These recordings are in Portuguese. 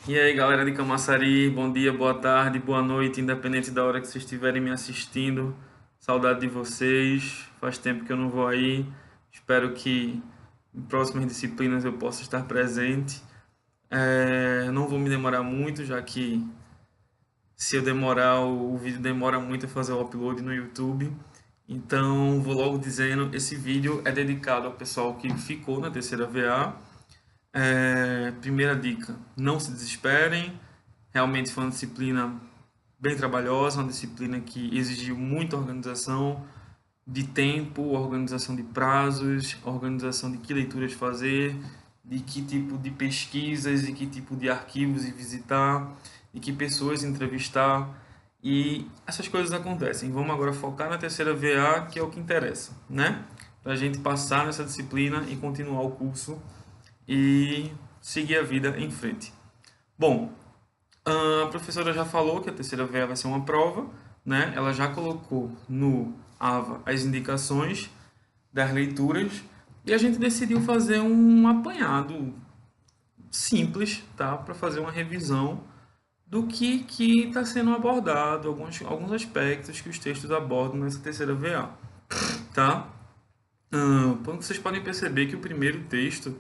E aí, galera de Camaçari, bom dia, boa tarde, boa noite, independente da hora que vocês estiverem me assistindo. Saudade de vocês, faz tempo que eu não vou aí. Espero que em próximas disciplinas eu possa estar presente. Não vou me demorar muito, já que se eu demorar, o vídeo demora muito a fazer o upload no YouTube. Então, vou logo dizendo, esse vídeo é dedicado ao pessoal que ficou na terceira VA. Primeira dica, não se desesperem. Realmente foi uma disciplina bem trabalhosa, uma disciplina que exigiu muita organização de tempo, organização de prazos, organização de que leituras fazer, de que tipo de pesquisas, de que tipo de arquivos ir visitar, de que pessoas entrevistar. E essas coisas acontecem. Vamos agora focar na terceira VA, que é o que interessa, né? Para a gente passar nessa disciplina e continuar o curso e seguir a vida em frente. Bom, a professora já falou que a terceira VA vai ser uma prova, né? Ela já colocou no AVA as indicações das leituras e a gente decidiu fazer um apanhado simples, tá? Para fazer uma revisão do que está sendo abordado, alguns aspectos que os textos abordam nessa terceira VA, tá? Vocês podem perceber que o primeiro texto,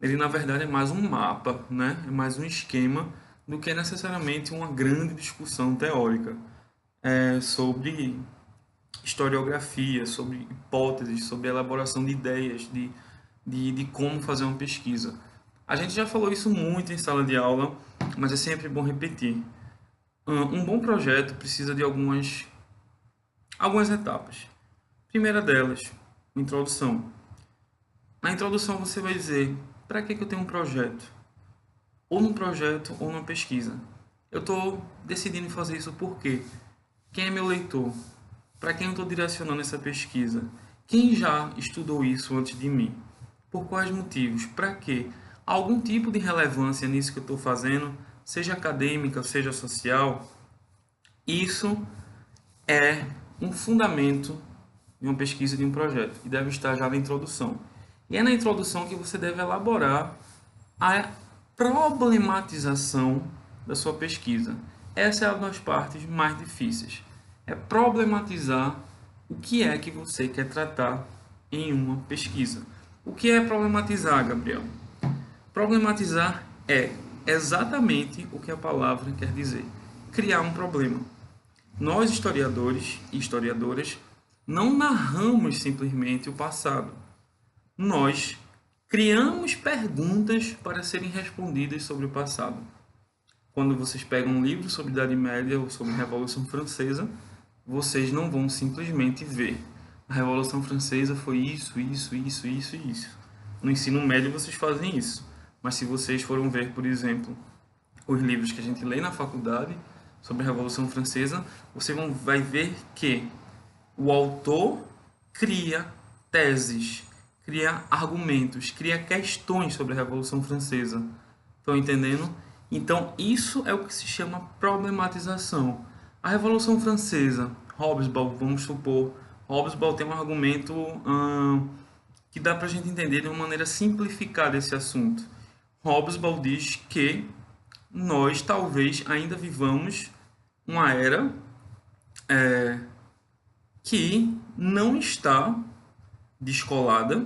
ele na verdade é mais um mapa, né? É mais um esquema do que necessariamente uma grande discussão teórica sobre historiografia, sobre hipóteses, sobre elaboração de ideias, de como fazer uma pesquisa. A gente já falou isso muito em sala de aula, mas é sempre bom repetir. Um bom projeto precisa de algumas etapas. Primeira delas, introdução. Na introdução você vai dizer, para que eu tenho um projeto? Ou num projeto ou numa pesquisa. Eu estou decidindo fazer isso por quê? Quem é meu leitor? Para quem eu estou direcionando essa pesquisa? Quem já estudou isso antes de mim? Por quais motivos? Para quê? Há algum tipo de relevância nisso que eu estou fazendo, seja acadêmica, seja social? Isso é um fundamento de uma pesquisa, de um projeto, e deve estar já na introdução. E é na introdução que você deve elaborar a problematização da sua pesquisa. Essa é uma das partes mais difíceis. É problematizar o que é que você quer tratar em uma pesquisa. O que é problematizar, Gabriel? Problematizar é exatamente o que a palavra quer dizer: criar um problema. Nós, historiadores e historiadoras, não narramos simplesmente o passado. Nós criamos perguntas para serem respondidas sobre o passado. Quando vocês pegam um livro sobre Idade Média ou sobre a Revolução Francesa, vocês não vão simplesmente ver. A Revolução Francesa foi isso, isso, isso, isso e isso. No ensino médio vocês fazem isso. Mas se vocês foram ver, por exemplo, os livros que a gente lê na faculdade sobre a Revolução Francesa, você vai ver que o autor cria teses, cria argumentos, cria questões sobre a Revolução Francesa. Estão entendendo? Então, isso é o que se chama problematização. A Revolução Francesa, Hobsbawm, vamos supor, Hobsbawm tem um argumento que dá para a gente entender de uma maneira simplificada esse assunto. Hobsbawm diz que nós talvez ainda vivamos uma era que não está descolada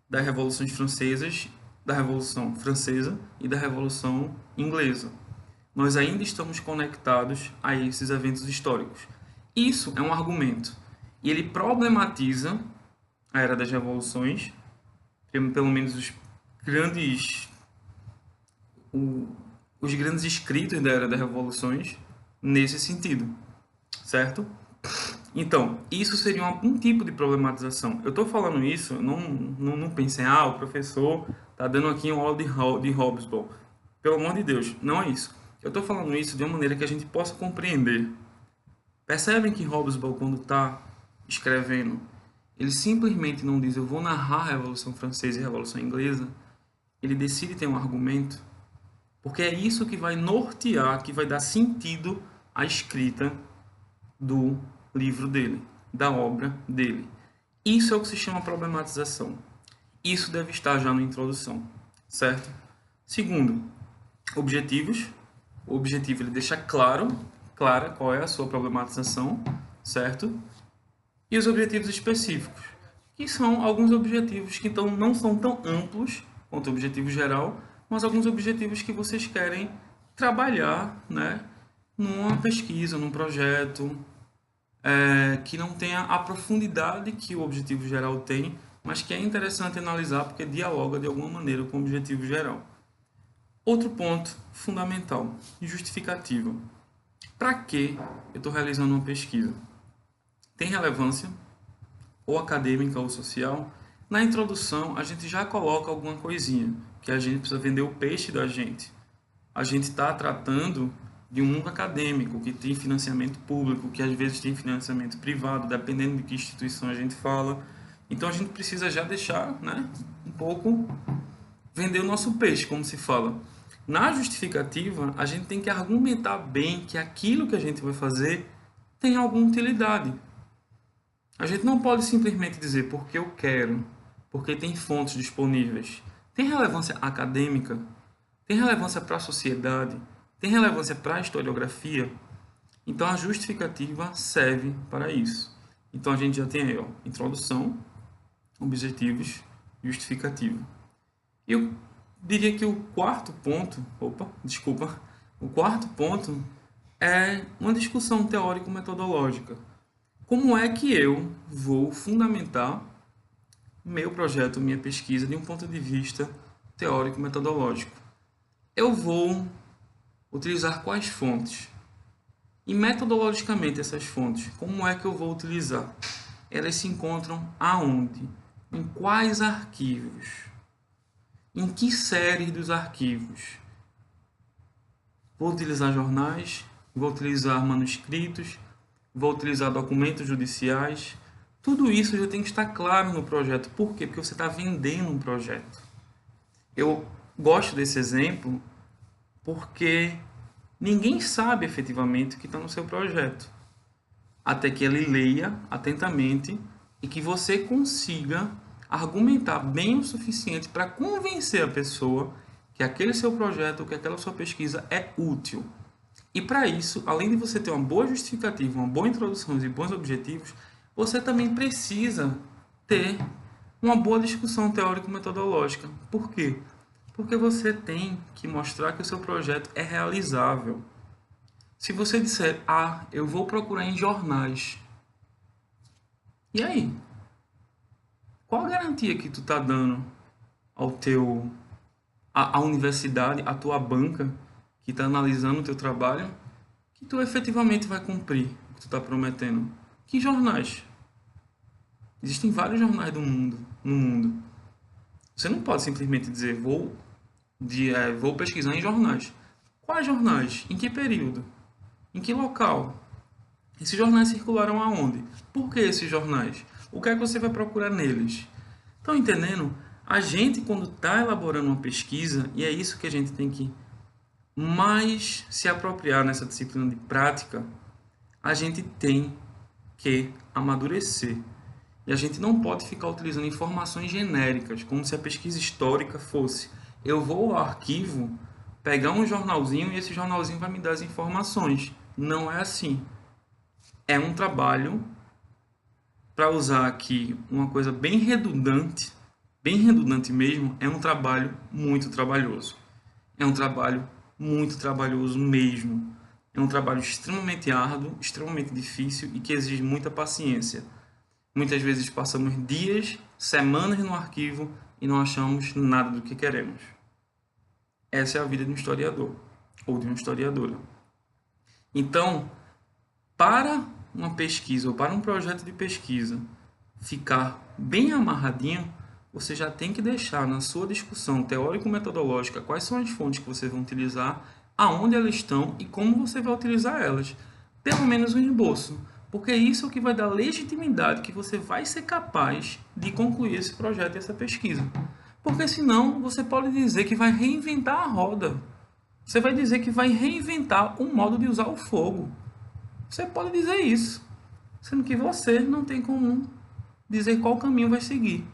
das revoluções francesas, da Revolução Francesa e da Revolução Inglesa. Nós ainda estamos conectados a esses eventos históricos. Isso é um argumento. E ele problematiza a Era das Revoluções, pelo menos grandes os grandes escritos da Era das Revoluções, nesse sentido, certo? Então, isso seria um tipo de problematização. Eu estou falando isso, não pensem, o professor está dando aqui uma aula de Hobsbawm. Pelo amor de Deus, não é isso. Eu estou falando isso de uma maneira que a gente possa compreender. Percebem que Hobsbawm, quando está escrevendo, ele simplesmente não diz, eu vou narrar a Revolução Francesa e a Revolução Inglesa. Ele decide ter um argumento, porque é isso que vai nortear, que vai dar sentido à escrita do livro dele, da obra dele. Isso é o que se chama problematização. Isso deve estar já na introdução, certo? Segundo, Objetivos. O objetivo ele deixa clara qual é a sua problematização, certo? E os objetivos específicos, que são alguns objetivos que então não são tão amplos quanto o objetivo geral, mas alguns objetivos que vocês querem trabalhar, né, numa pesquisa, num projeto, que não tenha a profundidade que o objetivo geral tem, mas que é interessante analisar porque dialoga de alguma maneira com o objetivo geral. Outro ponto fundamental, justificativa. Para que eu estou realizando uma pesquisa? Tem relevância, ou acadêmica ou social? Na introdução, a gente já coloca alguma coisinha, que a gente precisa vender o peixe da gente. A gente está tratando de um mundo acadêmico, que tem financiamento público, que às vezes tem financiamento privado, dependendo de que instituição a gente fala. Então a gente precisa já deixar, né, um pouco vender o nosso peixe, como se fala. Na justificativa, a gente tem que argumentar bem que aquilo que a gente vai fazer tem alguma utilidade. A gente não pode simplesmente dizer porque eu quero, porque tem fontes disponíveis. Tem relevância acadêmica? Tem relevância para a sociedade? Tem relevância para a historiografia? Então a justificativa serve para isso. Então a gente já tem aí, ó, introdução, objetivos, justificativa. Eu diria que o quarto ponto é uma discussão teórico-metodológica. Como é que eu vou fundamentar meu projeto, minha pesquisa, de um ponto de vista teórico-metodológico? Eu vou utilizar quais fontes? E metodologicamente essas fontes, como é que eu vou utilizar? Elas se encontram aonde? Em quais arquivos? Em que série dos arquivos? Vou utilizar jornais, vou utilizar manuscritos, vou utilizar documentos judiciais. Tudo isso já tem que estar claro no projeto. Por quê? Porque você está vendendo um projeto. Eu gosto desse exemplo porque ninguém sabe efetivamente o que está no seu projeto, até que ele leia atentamente e que você consiga argumentar bem o suficiente para convencer a pessoa que aquele seu projeto, que aquela sua pesquisa é útil. E para isso, além de você ter uma boa justificativa, uma boa introdução e bons objetivos, você também precisa ter uma boa discussão teórico-metodológica. Por quê? Porque você tem que mostrar que o seu projeto é realizável. Se você disser, eu vou procurar em jornais, e aí? Qual a garantia que tu está dando ao à universidade, à tua banca, que está analisando o teu trabalho, que tu efetivamente vai cumprir o que tu está prometendo? Que jornais? Existem vários jornais no mundo. Você não pode simplesmente dizer, vou pesquisar em jornais. Quais jornais? Em que período? Em que local? Esses jornais circularam aonde? Por que esses jornais? O que é que você vai procurar neles? Estão entendendo? A gente, quando está elaborando uma pesquisa, e é isso que a gente tem que mais se apropriar nessa disciplina de prática, a gente tem que amadurecer. E a gente não pode ficar utilizando informações genéricas, como se a pesquisa histórica fosse: eu vou ao arquivo, pegar um jornalzinho e esse jornalzinho vai me dar as informações. Não é assim. É um trabalho, para usar aqui uma coisa bem redundante mesmo, é um trabalho muito trabalhoso. É um trabalho muito trabalhoso mesmo. É um trabalho extremamente árduo, extremamente difícil e que exige muita paciência. Muitas vezes passamos dias, semanas no arquivo e não achamos nada do que queremos. Essa é a vida de um historiador ou de uma historiadora. Então, para uma pesquisa ou para um projeto de pesquisa ficar bem amarradinho, você já tem que deixar na sua discussão teórico-metodológica quais são as fontes que você vai utilizar, aonde elas estão e como você vai utilizar elas. Pelo menos um esboço, porque isso é o que vai dar legitimidade que você vai ser capaz de concluir esse projeto e essa pesquisa. Porque senão você pode dizer que vai reinventar a roda. Você vai dizer que vai reinventar um modo de usar o fogo. Você pode dizer isso, sendo que você não tem como dizer qual caminho vai seguir,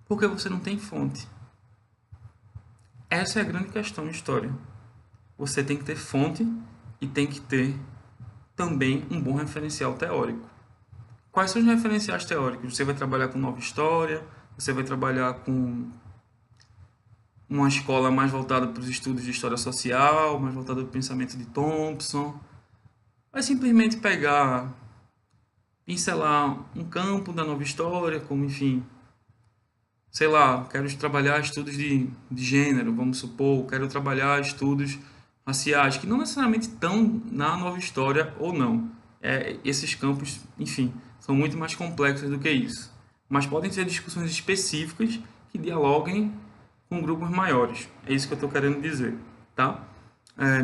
porque você não tem fonte. Essa é a grande questão de história. você tem que ter fonte e tem que ter também um bom referencial teórico. Quais são os referenciais teóricos? Você vai trabalhar com nova história, você vai trabalhar com uma escola mais voltada para os estudos de história social, mais voltada para o pensamento de Thompson. Vai simplesmente pegar, pincelar um campo da nova história, como, enfim, sei lá, quero trabalhar estudos de gênero, vamos supor, quero trabalhar estudos raciais, que não necessariamente estão na nova história ou não. Esses campos, enfim, são muito mais complexos do que isso. Mas podem ser discussões específicas que dialoguem com grupos maiores. É isso que eu estou querendo dizer, tá?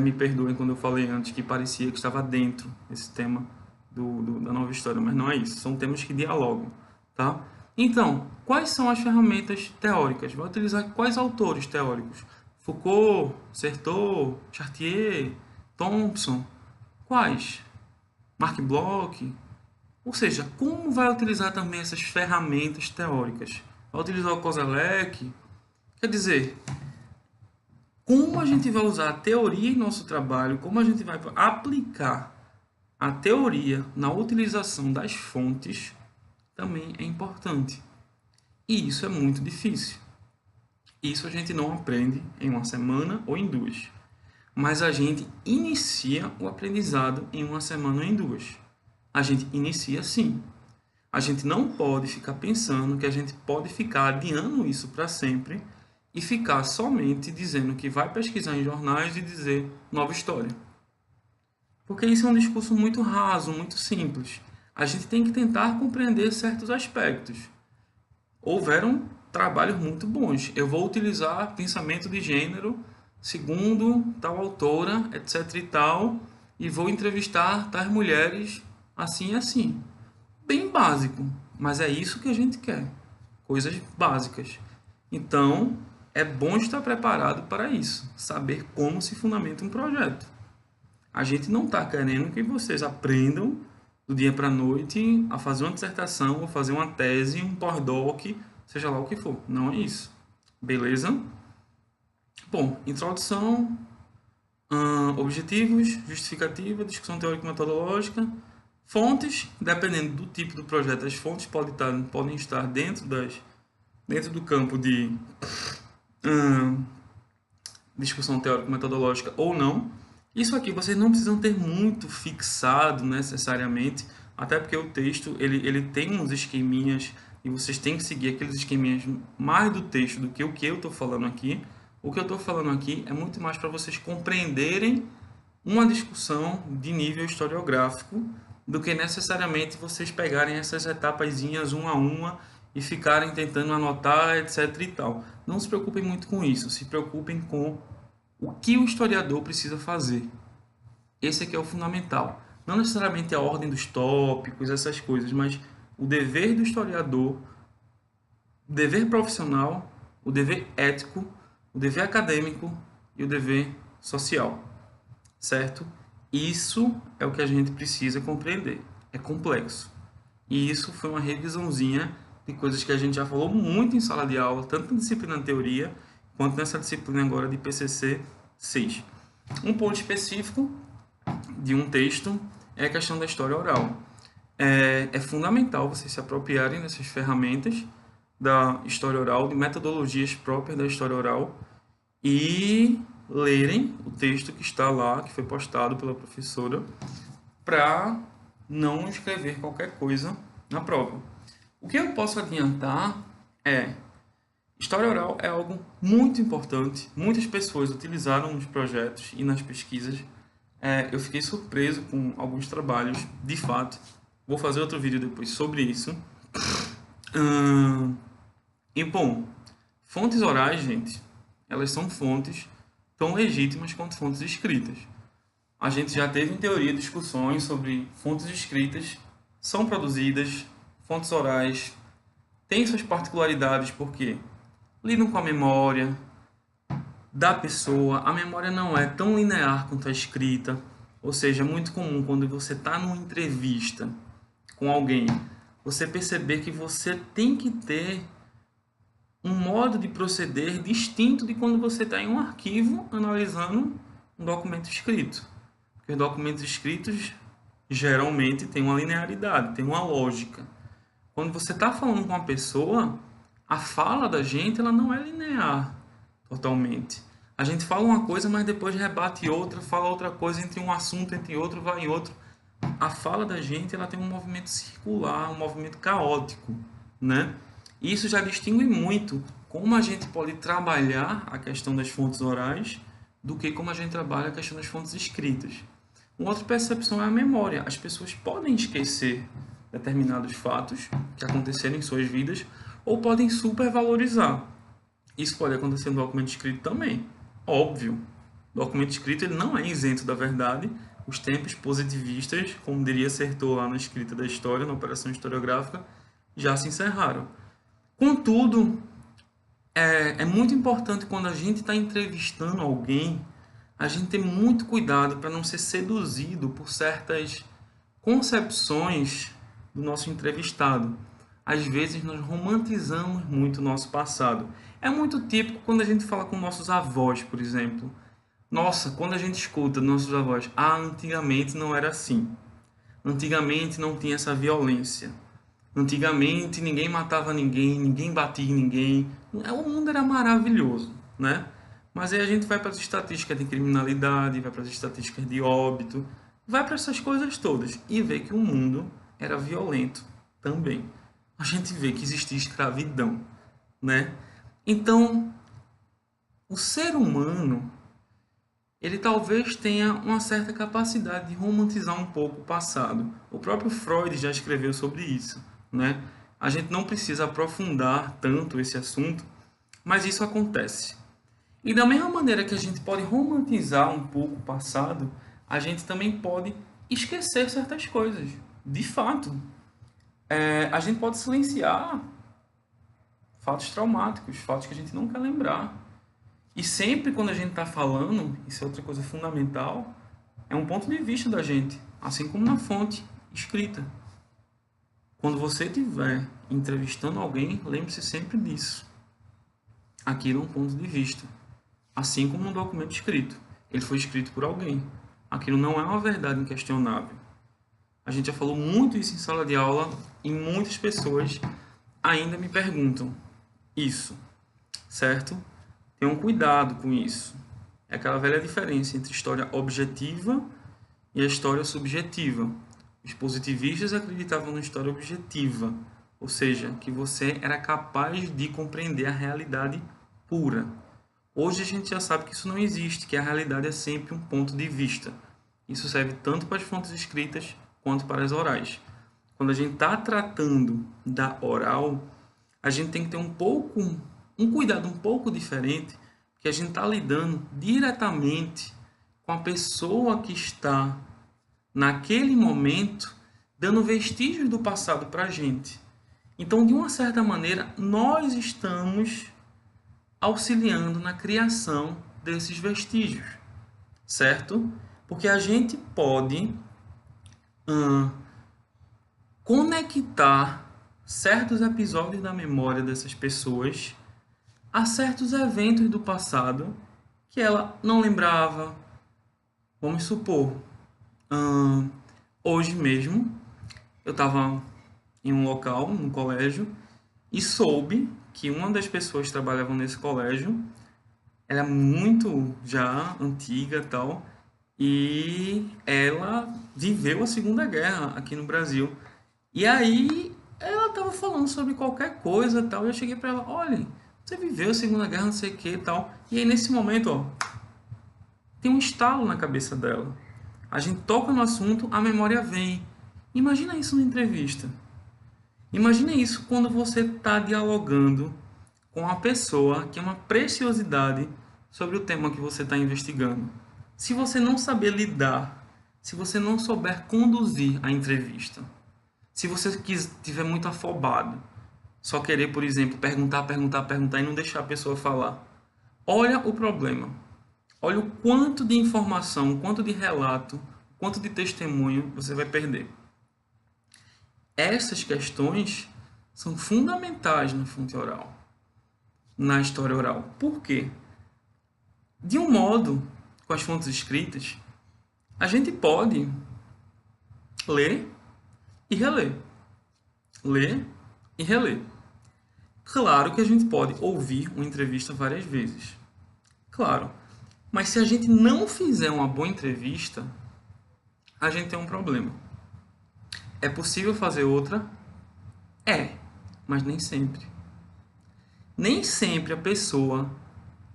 Me perdoem quando eu falei antes que parecia que estava dentro esse tema da nova história, mas não é isso. São temas que dialogam, tá? Então, quais são as ferramentas teóricas? Vai utilizar quais autores teóricos? Foucault, Certeau, Chartier, Thompson? Quais? Marc Bloch? Ou seja, como vai utilizar também essas ferramentas teóricas? Vai utilizar o Koselleck? Quer dizer, como a gente vai usar a teoria em nosso trabalho, como a gente vai aplicar a teoria na utilização das fontes, também é importante. E isso é muito difícil. Isso a gente não aprende em uma semana ou em duas. Mas a gente inicia o aprendizado em uma semana ou em duas. A gente inicia sim. A gente não pode ficar pensando que a gente pode ficar adiando isso para sempre e ficar somente dizendo que vai pesquisar em jornais e dizer nova história. Porque isso é um discurso muito raso, muito simples. A gente tem que tentar compreender certos aspectos. Houveram trabalhos muito bons. Eu vou utilizar pensamento de gênero segundo tal autora, etc e tal, e vou entrevistar tais mulheres assim e assim. Bem básico, mas é isso que a gente quer. Coisas básicas. Então, é bom estar preparado para isso. Saber como se fundamenta um projeto. A gente não está querendo que vocês aprendam do dia para a noite a fazer uma dissertação, ou fazer uma tese, um pós-doc, seja lá o que for. Não é isso. Beleza? Bom, introdução, objetivos, justificativa, discussão teórico-metodológica, fontes, dependendo do tipo do projeto, as fontes podem estar dentro do campo de discussão teórico-metodológica ou não. Isso aqui vocês não precisam ter muito fixado necessariamente, até porque o texto ele tem uns esqueminhas e vocês têm que seguir aqueles esqueminhas mais do texto do que o que eu estou falando aqui. O que eu estou falando aqui é muito mais para vocês compreenderem uma discussão de nível historiográfico do que necessariamente vocês pegarem essas etapazinhas uma a uma e ficarem tentando anotar, etc e tal. Não se preocupem muito com isso, se preocupem com o que o historiador precisa fazer. Esse aqui é o fundamental. Não necessariamente a ordem dos tópicos, essas coisas, mas o dever do historiador, o dever profissional, o dever ético, o dever acadêmico e o dever social. Certo? Isso é o que a gente precisa compreender. É complexo. E isso foi uma revisãozinha de coisas que a gente já falou muito em sala de aula, tanto na disciplina de teoria, quanto nessa disciplina agora de PCC 6. Um ponto específico de um texto é a questão da história oral. É fundamental vocês se apropriarem dessas ferramentas da história oral, de metodologias próprias da história oral e lerem o texto que está lá, que foi postado pela professora, para não escrever qualquer coisa na prova. O que eu posso adiantar é: história oral é algo muito importante. Muitas pessoas utilizaram nos projetos e nas pesquisas. Eu fiquei surpreso com alguns trabalhos, de fato. Vou fazer outro vídeo depois sobre isso. E, bom, fontes orais, gente, elas são fontes tão legítimas quanto fontes escritas. A gente já teve, em teoria, discussões sobre fontes escritas, são produzidas, fontes orais, têm suas particularidades, porque lidam com a memória da pessoa. A memória não é tão linear quanto a escrita, ou seja, é muito comum quando você está numa entrevista com alguém, você perceber que você tem que ter um modo de proceder distinto de quando você está em um arquivo analisando um documento escrito. Porque os documentos escritos geralmente têm uma linearidade, têm uma lógica. Quando você está falando com uma pessoa, a fala da gente ela não é linear totalmente. A gente fala uma coisa, mas depois rebate outra, fala outra coisa entre um assunto, entre outro, vai em outro. A fala da gente ela tem um movimento circular, um movimento caótico, né? E isso já distingue muito como a gente pode trabalhar a questão das fontes orais do que como a gente trabalha a questão das fontes escritas. Uma outra percepção é a memória. As pessoas podem esquecer determinados fatos que aconteceram em suas vidas ou podem supervalorizar. Isso pode acontecer no documento escrito também. Óbvio. O documento escrito ele não é isento da verdade. Os tempos positivistas, como diria Sertor lá na escrita da história, na operação historiográfica, já se encerraram. Contudo, é muito importante quando a gente está entrevistando alguém, a gente ter muito cuidado para não ser seduzido por certas concepções do nosso entrevistado. Às vezes nós romantizamos muito o nosso passado. É muito típico quando a gente fala com nossos avós, por exemplo. Nossa, quando a gente escuta nossos avós, antigamente não era assim. Antigamente não tinha essa violência. Antigamente ninguém matava ninguém, ninguém batia em ninguém. O mundo era maravilhoso, né? Mas aí a gente vai para as estatísticas de criminalidade, vai para as estatísticas de óbito, vai para essas coisas todas e vê que o mundo era violento também. A gente vê que existia escravidão, né? Então, o ser humano, ele talvez tenha uma certa capacidade de romantizar um pouco o passado. O próprio Freud já escreveu sobre isso, né? A gente não precisa aprofundar tanto esse assunto, mas isso acontece. E da mesma maneira que a gente pode romantizar um pouco o passado, a gente também pode esquecer certas coisas. De fato, a gente pode silenciar fatos traumáticos, fatos que a gente não quer lembrar. E sempre quando a gente está falando, isso é outra coisa fundamental, é um ponto de vista da gente, assim como na fonte escrita. Quando você estiver entrevistando alguém, lembre-se sempre disso. Aquilo é um ponto de vista. Assim como no documento escrito. Ele foi escrito por alguém. Aquilo não é uma verdade inquestionável. A gente já falou muito isso em sala de aula e muitas pessoas ainda me perguntam isso, certo? Tenham cuidado com isso. É aquela velha diferença entre história objetiva e a história subjetiva. Os positivistas acreditavam na história objetiva, ou seja, que você era capaz de compreender a realidade pura. Hoje a gente já sabe que isso não existe, que a realidade é sempre um ponto de vista. Isso serve tanto para as fontes escritas quanto para as orais. Quando a gente está tratando da oral, a gente tem que ter um cuidado um pouco diferente, porque a gente está lidando diretamente com a pessoa que está, naquele momento, dando vestígios do passado para a gente. Então, de uma certa maneira, nós estamos auxiliando na criação desses vestígios, certo? Porque a gente pode conectar certos episódios da memória dessas pessoas a certos eventos do passado que ela não lembrava. Vamos supor, hoje mesmo eu estava em um local, num colégio, e soube que uma das pessoas que trabalhavam nesse colégio era muito já antiga e tal, e ela viveu a Segunda Guerra aqui no Brasil. E aí ela estava falando sobre qualquer coisa e tal, e eu cheguei para ela, olha, você viveu a Segunda Guerra, não sei o que e tal. E aí nesse momento, ó, tem um estalo na cabeça dela. A gente toca no assunto, a memória vem. Imagina isso numa entrevista. Imagina isso quando você está dialogando com uma pessoa que é uma preciosidade sobre o tema que você está investigando. Se você não saber lidar, se você não souber conduzir a entrevista, se você estiver muito afobado, só querer, por exemplo, perguntar e não deixar a pessoa falar, olha o problema. Olha o quanto de informação, o quanto de relato, o quanto de testemunho você vai perder. Essas questões são fundamentais na fonte oral, na história oral. Por quê? De um modo com as fontes escritas, a gente pode ler e reler. Ler e reler. Claro que a gente pode ouvir uma entrevista várias vezes. Claro. Mas se a gente não fizer uma boa entrevista, a gente tem um problema. É possível fazer outra? É, mas nem sempre. Nem sempre a pessoa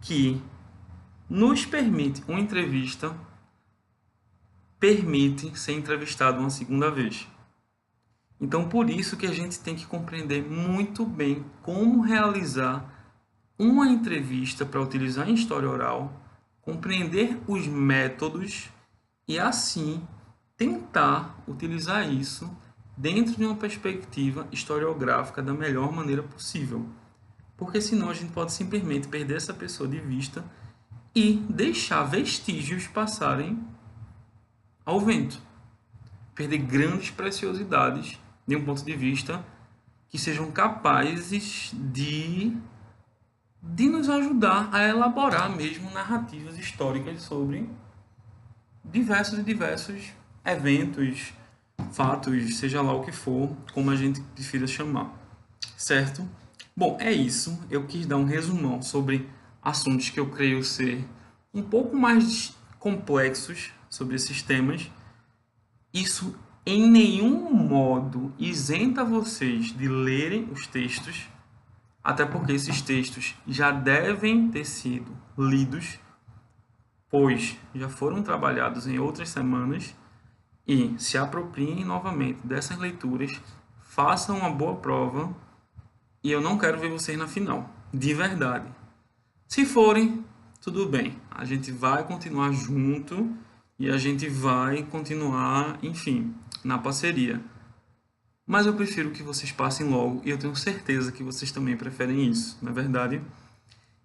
que nos permite uma entrevista permite ser entrevistado uma segunda vez. Então, por isso que a gente tem que compreender muito bem como realizar uma entrevista para utilizar em história oral, compreender os métodos e, assim, tentar utilizar isso dentro de uma perspectiva historiográfica da melhor maneira possível. Porque senão a gente pode simplesmente perder essa pessoa de vista e deixar vestígios passarem ao vento. Perder grandes preciosidades de um ponto de vista que sejam capazes de nos ajudar a elaborar mesmo narrativas históricas sobre diversos eventos, fatos, seja lá o que for, como a gente prefira chamar, certo? Bom, é isso. Eu quis dar um resumão sobre assuntos que eu creio ser um pouco mais complexos sobre esses temas. Isso em nenhum modo isenta vocês de lerem os textos, até porque esses textos já devem ter sido lidos, pois já foram trabalhados em outras semanas, e se apropriem novamente dessas leituras, façam uma boa prova, e eu não quero ver vocês na final, de verdade. Se forem, tudo bem, a gente vai continuar junto e a gente vai continuar, enfim, na parceria. Mas eu prefiro que vocês passem logo, e eu tenho certeza que vocês também preferem isso, não é verdade?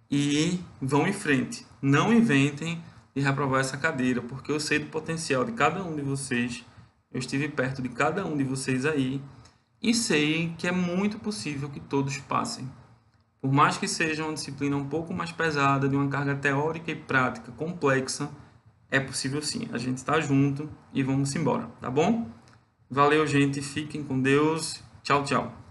E vão em frente. Não inventem de reprovar essa cadeira, porque eu sei do potencial de cada um de vocês. Eu estive perto de cada um de vocês aí e sei que é muito possível que todos passem. Por mais que seja uma disciplina um pouco mais pesada, de uma carga teórica e prática complexa, é possível sim. A gente está junto e vamos embora, tá bom? Valeu, gente. Fiquem com Deus. Tchau, tchau.